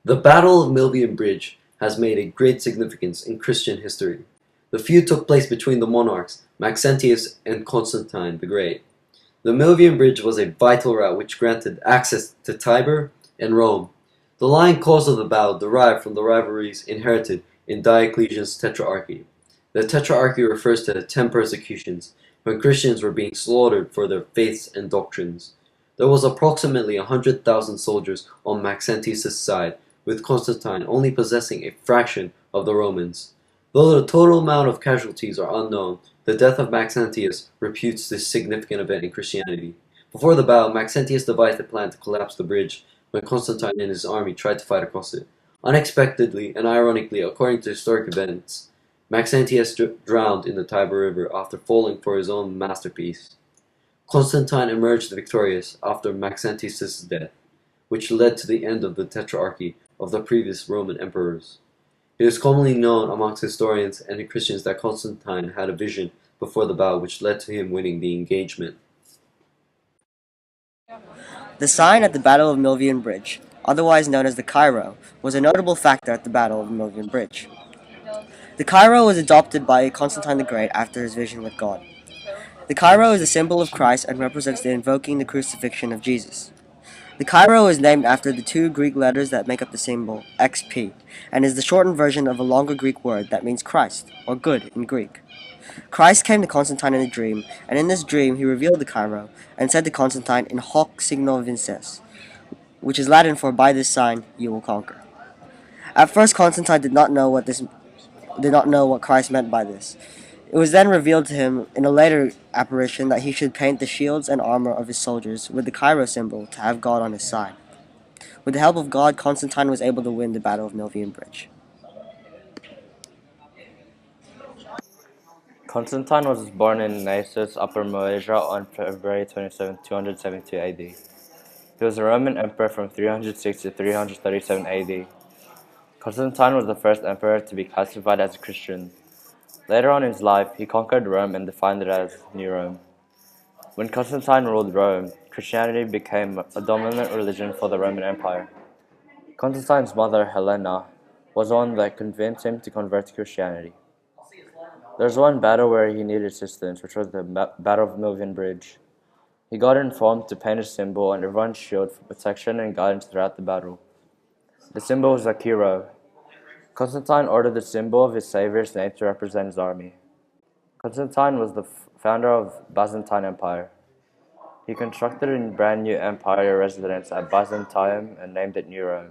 The Battle of Milvian Bridge has made a great significance in Christian history. The feud took place between the monarchs Maxentius and Constantine the Great. The Milvian Bridge was a vital route which granted access to Tiber and Rome. The lying cause of the battle derived from the rivalries inherited in Diocletian's Tetrarchy. The Tetrarchy refers to the 10 persecutions when Christians were being slaughtered for their faiths and doctrines. There was approximately 100,000 soldiers on Maxentius' side, with Constantine only possessing a fraction of the Romans. Though the total amount of casualties are unknown, the death of Maxentius reputes this significant event in Christianity. Before the battle, Maxentius devised a plan to collapse the bridge when Constantine and his army tried to fight across it. Unexpectedly and ironically, according to historic events, Maxentius drowned in the Tiber River after falling for his own masterpiece. Constantine emerged victorious after Maxentius' death, which led to the end of the Tetrarchy of the previous Roman emperors. It is commonly known amongst historians and Christians that Constantine had a vision before the battle which led to him winning the engagement. The sign at the Battle of Milvian Bridge, otherwise known as the Cairo, was a notable factor at the Battle of Milvian Bridge. The Cairo was adopted by Constantine the Great after his vision with God. The Cairo is a symbol of Christ and represents the invoking the crucifixion of Jesus. The Cairo is named after the two Greek letters that make up the symbol XP, and is the shortened version of a longer Greek word that means Christ, or good in Greek. Christ came to Constantine in a dream, and in this dream he revealed the Cairo, and said to Constantine in hoc signo vinces, which is Latin for by this sign you will conquer. At first Constantine did not know what Christ meant by this. It was then revealed to him in a later apparition that he should paint the shields and armor of his soldiers with the Cairo symbol to have God on his side. With the help of God, Constantine was able to win the Battle of Milvian Bridge. Constantine was born in Naissus, Upper Moesia on February 27, 272 AD. He was a Roman emperor from 306 to 337 AD. Constantine was the first emperor to be classified as a Christian. Later on in his life, he conquered Rome and defined it as New Rome. When Constantine ruled Rome, Christianity became a dominant religion for the Roman Empire. Constantine's mother, Helena, was the one that convinced him to convert to Christianity. There was one battle where he needed assistance, which was the Battle of Milvian Bridge. He got informed to paint a symbol on everyone's shield for protection and guidance throughout the battle. The symbol was a hero. Constantine ordered the symbol of his savior's name to represent his army. Constantine was the founder of Byzantine Empire. He constructed a brand new empire residence at Byzantium and named it New Rome.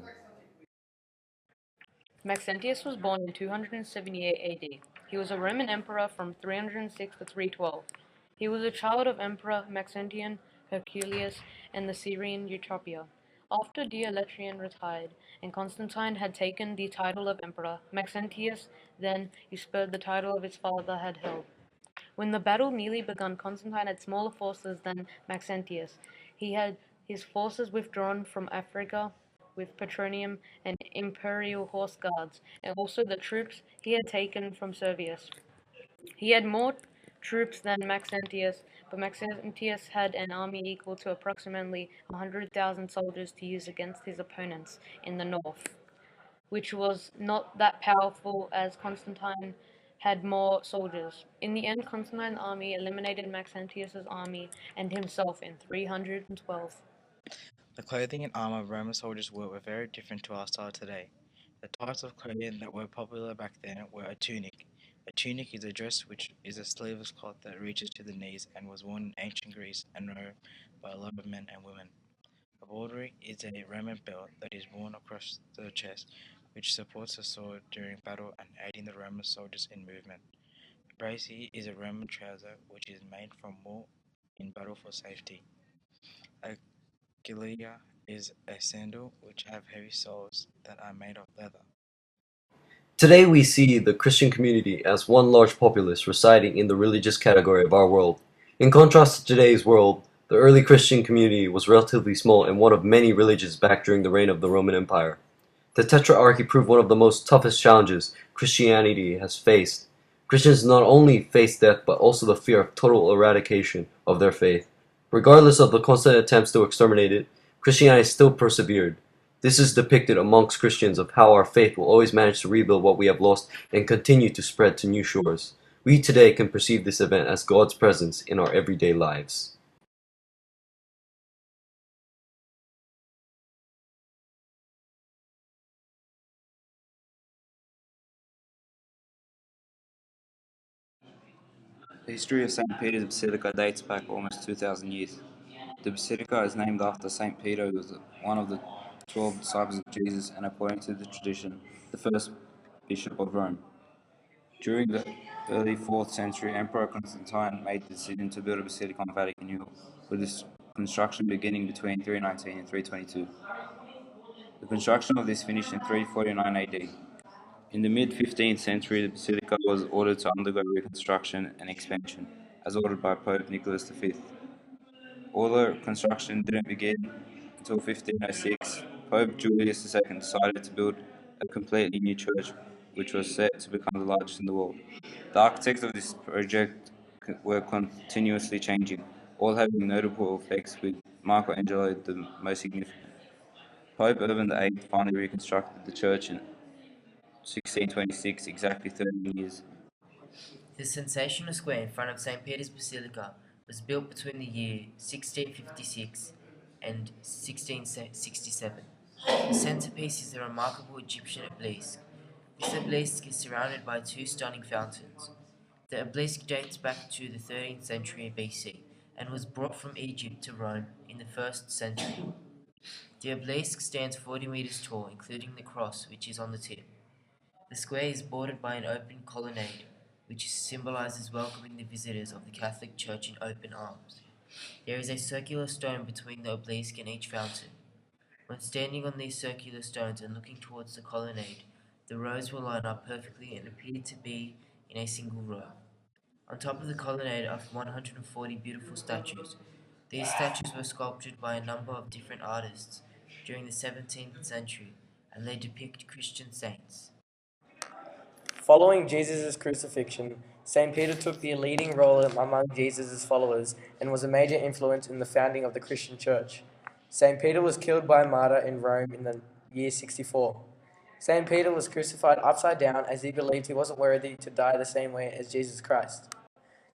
Maxentius was born in 278 AD. He was a Roman emperor from 306 to 312. He was a child of Emperor Maxentian Herculius and the Syrian Eutrophia. After Diocletian retired and Constantine had taken the title of emperor, Maxentius then usurped the title of his father had held. When the battle nearly begun, Constantine had smaller forces than Maxentius. He had his forces withdrawn from Africa with Petronium and imperial horse guards, and also the troops he had taken from Servius. He had more troops than Maxentius, but Maxentius had an army equal to approximately 100,000 soldiers to use against his opponents in the north, which was not that powerful as Constantine had more soldiers. In the end, Constantine's army eliminated Maxentius' army and himself in 312. The clothing and armor Roman soldiers wore were very different to our style today. The types of clothing that were popular back then were a tunic. A tunic is a dress which is a sleeveless cloth that reaches to the knees and was worn in ancient Greece and Rome by a lot of men and women. A baldric is a Roman belt that is worn across the chest, which supports the sword during battle and aiding the Roman soldiers in movement. A bracy is a Roman trouser which is made from wool in battle for safety. A gilia is a sandal which have heavy soles that are made of leather. Today we see the Christian community as one large populace residing in the religious category of our world. In contrast to today's world, the early Christian community was relatively small and one of many religions back during the reign of the Roman Empire. The Tetrarchy proved one of the most toughest challenges Christianity has faced. Christians not only faced death but also the fear of total eradication of their faith. Regardless of the constant attempts to exterminate it, Christianity still persevered. This is depicted amongst Christians of how our faith will always manage to rebuild what we have lost and continue to spread to new shores. We today can perceive this event as God's presence in our everyday lives. The history of St. Peter's Basilica dates back almost 2,000 years. The basilica is named after St. Peter, who was one of the 12 disciples of Jesus and, according to the tradition, the first bishop of Rome. During the early 4th century, Emperor Constantine made the decision to build a basilica on Vatican Hill, with its construction beginning between 319 and 322. The construction of this finished in 349 AD. In the mid-15th century, the basilica was ordered to undergo reconstruction and expansion, as ordered by Pope Nicholas V. Although construction didn't begin until 1506, Pope Julius II decided to build a completely new church, which was set to become the largest in the world. The architects of this project were continuously changing, all having notable effects, with Michelangelo the most significant. Pope Urban VIII finally reconstructed the church in 1626, exactly 30 years. The sensational square in front of St. Peter's Basilica was built between the year 1656 and 1667. The centerpiece is a remarkable Egyptian obelisk. This obelisk is surrounded by two stunning fountains. The obelisk dates back to the 13th century BC and was brought from Egypt to Rome in the 1st century. The obelisk stands 40 meters tall, including the cross, which is on the tip. The square is bordered by an open colonnade, which symbolizes welcoming the visitors of the Catholic Church in open arms. There is a circular stone between the obelisk and each fountain. When standing on these circular stones and looking towards the colonnade, the rows will line up perfectly and appear to be in a single row. On top of the colonnade are 140 beautiful statues. These statues were sculptured by a number of different artists during the 17th century, and they depict Christian saints. Following Jesus' crucifixion, St. Peter took the leading role among Jesus' followers and was a major influence in the founding of the Christian Church. St. Peter was killed by a martyr in Rome in the year 64. St. Peter was crucified upside down as he believed he wasn't worthy to die the same way as Jesus Christ.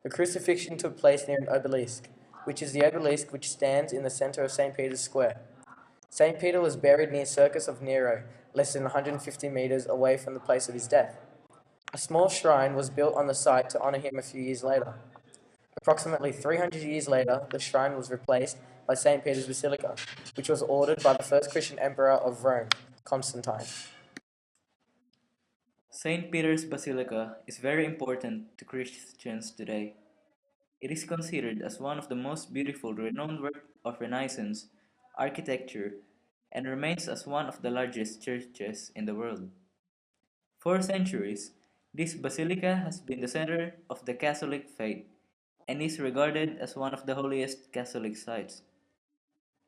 The crucifixion took place near an obelisk, which is the obelisk which stands in the center of St. Peter's Square. St. Peter was buried near Circus of Nero, less than 150 meters away from the place of his death. A small shrine was built on the site to honor him a few years later. Approximately 300 years later, the shrine was replaced by St. Peter's Basilica, which was ordered by the first Christian emperor of Rome, Constantine. St. Peter's Basilica is very important to Christians today. It is considered as one of the most beautiful renowned works of Renaissance architecture and remains as one of the largest churches in the world. For centuries, this basilica has been the center of the Catholic faith and is regarded as one of the holiest Catholic sites.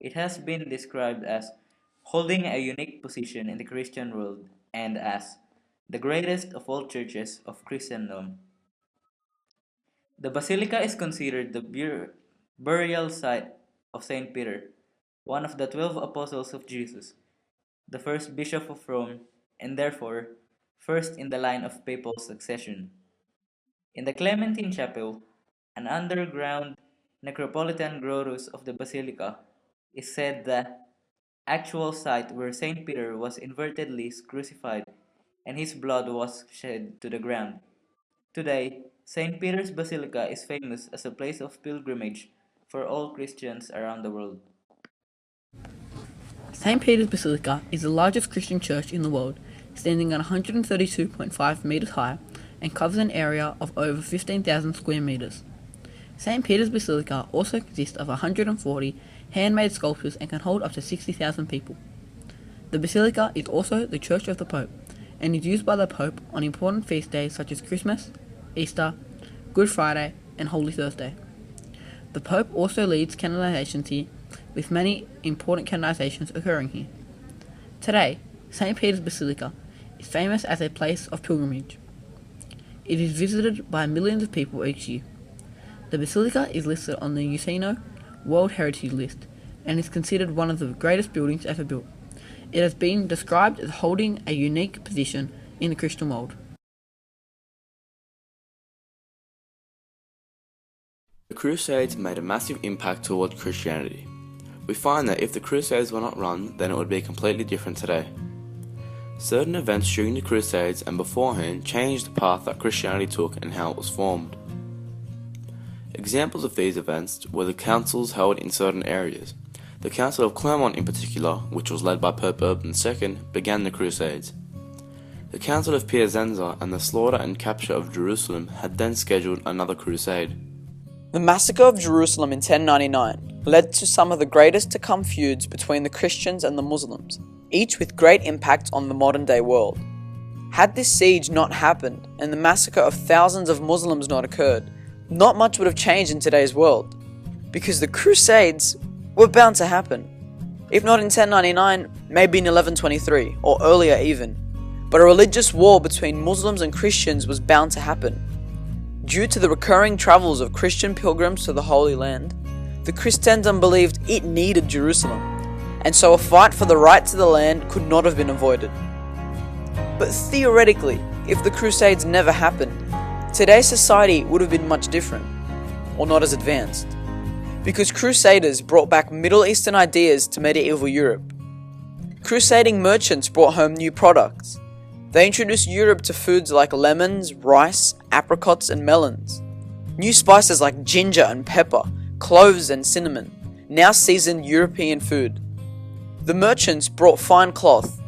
It has been described as holding a unique position in the Christian world and as the greatest of all churches of Christendom. The basilica is considered the burial site of Saint Peter, one of the 12 apostles of Jesus, the first bishop of Rome, and therefore first in the line of papal succession. In the Clementine Chapel, an underground necropolitan grottos of the basilica, is said the actual site where Saint Peter was invertedly crucified and his blood was shed to the ground. Today, St. Peter's Basilica is famous as a place of pilgrimage for all Christians around the world. St. Peter's Basilica is the largest Christian church in the world, standing at 132.5 meters high and covers an area of over 15,000 square meters. St. Peter's Basilica also consists of 140 handmade sculptures and can hold up to 60,000 people. The Basilica is also the Church of the Pope and is used by the Pope on important feast days such as Christmas, Easter, Good Friday, and Holy Thursday. The Pope also leads canonizations here, with many important canonizations occurring here. Today, St. Peter's Basilica is famous as a place of pilgrimage. It is visited by millions of people each year. The Basilica is listed on the UNESCO World Heritage List and is considered one of the greatest buildings ever built. it has been described as holding a unique position in the Christian world. The Crusades made a massive impact towards Christianity. We find that if the Crusades were not run, then it would be completely different today. Certain events during the Crusades and beforehand changed the path that Christianity took and how it was formed. Examples of these events were the councils held in certain areas. The Council of Clermont in particular, which was led by Pope Urban II, began the Crusades. The Council of Piacenza and the slaughter and capture of Jerusalem had then scheduled another crusade. The massacre of Jerusalem in 1099 led to some of the greatest to come feuds between the Christians and the Muslims, each with great impact on the modern-day world. Had this siege not happened and the massacre of thousands of Muslims not occurred, not much would have changed in today's world, because the Crusades were bound to happen. If not in 1099, maybe in 1123, or earlier even. But a religious war between Muslims and Christians was bound to happen. Due to the recurring travels of Christian pilgrims to the Holy Land, the Christendom believed it needed Jerusalem, and so a fight for the right to the land could not have been avoided. But theoretically, if the Crusades never happened, today's society would have been much different, or not as advanced, because Crusaders brought back Middle Eastern ideas to medieval Europe. Crusading merchants brought home new products. They introduced Europe to foods like lemons, rice, apricots, and melons. New spices like ginger and pepper, cloves and cinnamon, now seasoned European food. The merchants brought fine cloth.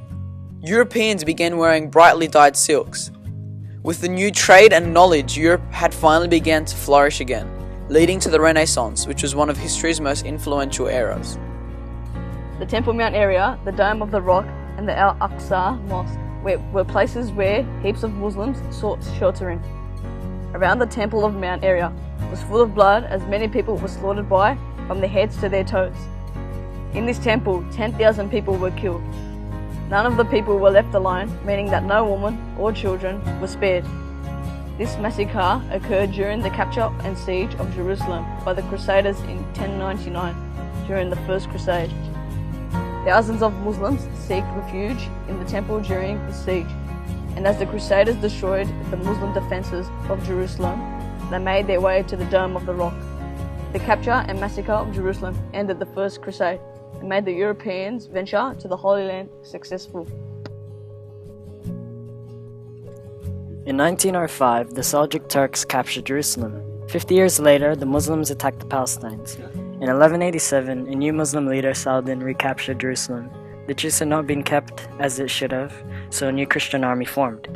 Europeans began wearing brightly dyed silks. With the new trade and knowledge, Europe had finally begun to flourish again, leading to the Renaissance, which was one of history's most influential eras. The Temple Mount area, the Dome of the Rock, and the Al-Aqsa Mosque were places where heaps of Muslims sought shelter in. Around the Temple of Mount area was full of blood, as many people were slaughtered by, from their heads to their toes. In this temple, 10,000 people were killed. None of the people were left alive, meaning that no woman or children were spared. This massacre occurred during the capture and siege of Jerusalem by the Crusaders in 1099, during the First Crusade. Thousands of Muslims sought refuge in the temple during the siege, and as the Crusaders destroyed the Muslim defences of Jerusalem, they made their way to the Dome of the Rock. The capture and massacre of Jerusalem ended the First Crusade and made the Europeans' venture to the Holy Land successful. In 1905, the Seljuk Turks captured Jerusalem. 50 years later, the Muslims attacked the Palestinians. In 1187, a new Muslim leader, Saladin, recaptured Jerusalem. The truce had not been kept as it should have, so a new Christian army formed.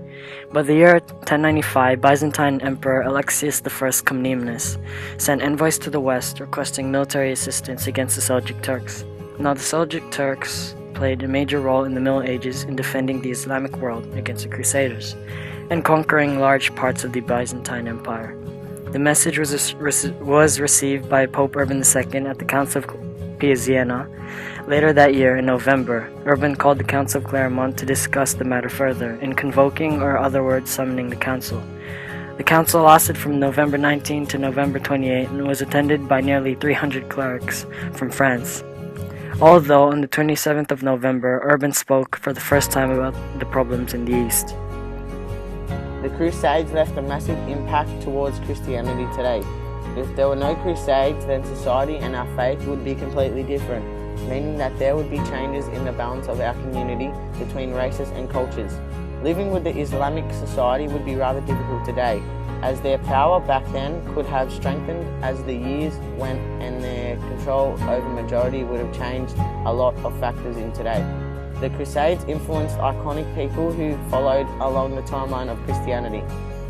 By the year 1095, Byzantine Emperor Alexius I Comnenus sent envoys to the west requesting military assistance against the Seljuk Turks. Now, the Seljuk Turks played a major role in the Middle Ages in defending the Islamic world against the Crusaders and conquering large parts of the Byzantine Empire. The message was received by Pope Urban II at the Council of Piacenza. Later that year, in November, Urban called the Council of Clermont to discuss the matter further, in convoking or other words summoning the council. The council lasted from November 19 to November 28 and was attended by nearly 300 clerics from France. Although on the 27th of November, Urban spoke for the first time about the problems in the East. The Crusades left a massive impact towards Christianity today. If there were no Crusades, then society and our faith would be completely different, meaning that there would be changes in the balance of our community between races and cultures. Living with the Islamic society would be rather difficult today, as their power back then could have strengthened as the years went, and their control over majority would have changed a lot of factors in today. The Crusades influenced iconic people who followed along the timeline of Christianity.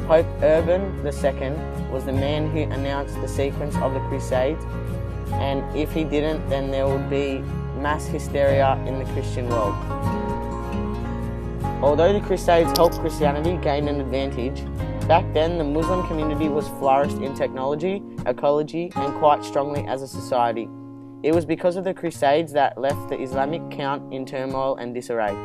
Pope Urban II was the man who announced the sequence of the Crusades, and if he didn't, then there would be mass hysteria in the Christian world. Although the Crusades helped Christianity gain an advantage, back then the Muslim community was flourished in technology, ecology, and quite strongly as a society. It was because of the Crusades that left the Islamic count in turmoil and disarray.